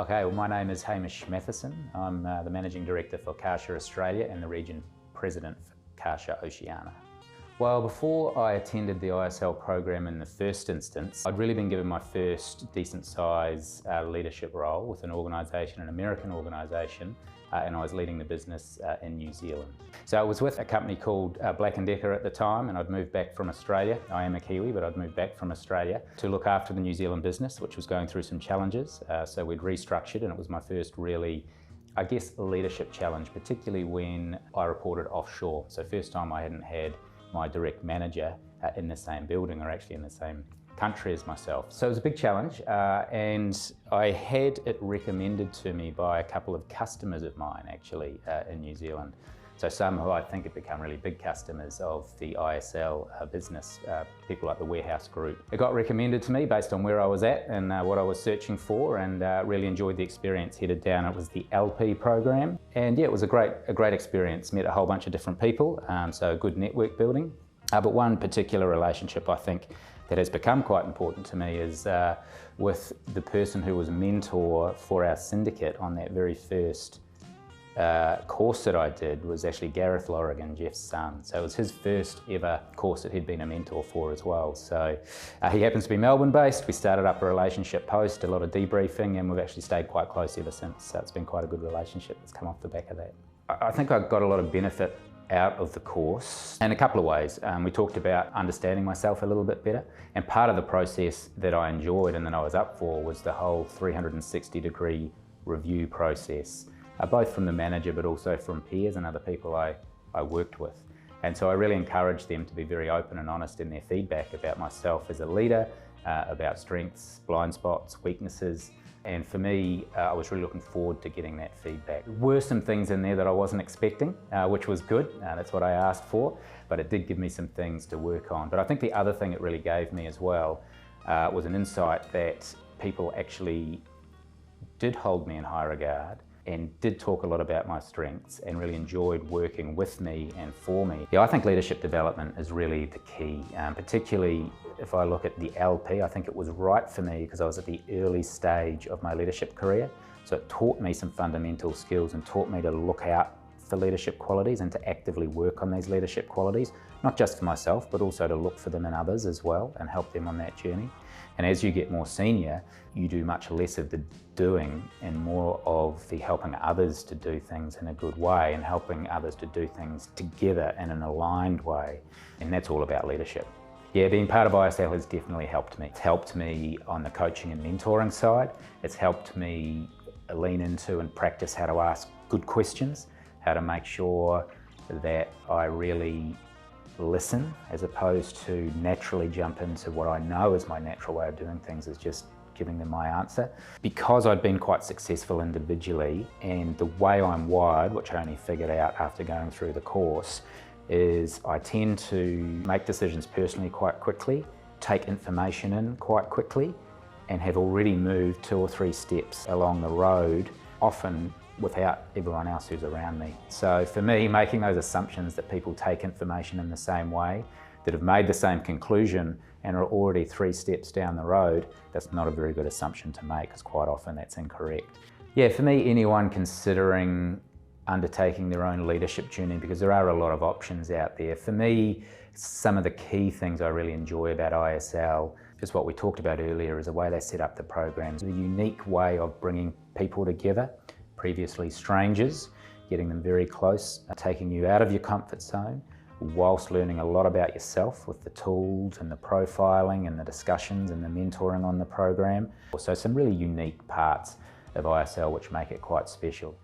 Okay, well, my name is Hamish Matheson. I'm the Managing Director for Kärcher Australia and the Region President for Kärcher Oceania. Well, before I attended the ISL program in the first instance, I'd really been given my first decent size leadership role with an organisation, an American organisation, and I was leading the business in New Zealand. So I was with a company called Black & Decker at the time, and I'd moved back from Australia. I am a Kiwi, but I'd moved back from Australia to look after the New Zealand business, which was going through some challenges. So we'd restructured, and it was my first really, I guess, leadership challenge, particularly when I reported offshore. So first time I hadn't had my direct manager in the same building, or actually in the same country as myself. So it was a big challenge, and I had it recommended to me by a couple of customers of mine actually in New Zealand. So some who I think have become really big customers of the ISL business, people like the Warehouse Group. It got recommended to me based on where I was at and what I was searching for, and really enjoyed the experience. Headed down, it was the LP program, and yeah, it was a great experience. Met a whole bunch of different people, so good network building. But one particular relationship I think that has become quite important to me is with the person who was mentor for our syndicate on that very first course that I did. Was actually Gareth Lorrigan, Jeff's son. So it was his first ever course that he'd been a mentor for as well. So he happens to be Melbourne based. We started up a relationship post, a lot of debriefing, and we've actually stayed quite close ever since. So it's been quite a good relationship that's come off the back of that. I think I got a lot of benefit out of the course in a couple of ways. We talked about understanding myself a little bit better, and part of the process that I enjoyed and that I was up for was the whole 360-degree review process, both from the manager but also from peers and other people I worked with. And so I really encouraged them to be very open and honest in their feedback about myself as a leader, about strengths, blind spots, weaknesses. And for me, I was really looking forward to getting that feedback. There were some things in there that I wasn't expecting, which was good. That's what I asked for, but it did give me some things to work on. But I think the other thing it really gave me as well was an insight that people actually did hold me in high regard and did talk a lot about my strengths and really enjoyed working with me and for me. Yeah, I think leadership development is really the key, particularly if I look at the LP. I think it was right for me because I was at the early stage of my leadership career. So it taught me some fundamental skills and taught me to look out for leadership qualities and to actively work on these leadership qualities, not just for myself, but also to look for them in others as well and help them on that journey. And as you get more senior, you do much less of the doing and more of the helping others to do things in a good way and helping others to do things together in an aligned way. And that's all about leadership. Yeah, being part of ISL has definitely helped me. It's helped me on the coaching and mentoring side. It's helped me lean into and practice how to ask good questions, how to make sure that I really listen as opposed to naturally jump into what I know is my natural way of doing things, is just giving them my answer. Because I'd been quite successful individually, and the way I'm wired, which I only figured out after going through the course, is I tend to make decisions personally quite quickly, take information in quite quickly, and have already moved 2 or 3 steps along the road, often without everyone else who's around me. So for me, making those assumptions that people take information in the same way, that have made the same conclusion and are already 3 steps down the road, that's not a very good assumption to make, because quite often that's incorrect. Yeah, for me, anyone considering undertaking their own leadership journey, because there are a lot of options out there. For me, some of the key things I really enjoy about ISL is what we talked about earlier, is the way they set up the programs, the unique way of bringing people together, previously strangers, getting them very close, taking you out of your comfort zone, whilst learning a lot about yourself with the tools and the profiling and the discussions and the mentoring on the program. Also some really unique parts of ISL which make it quite special.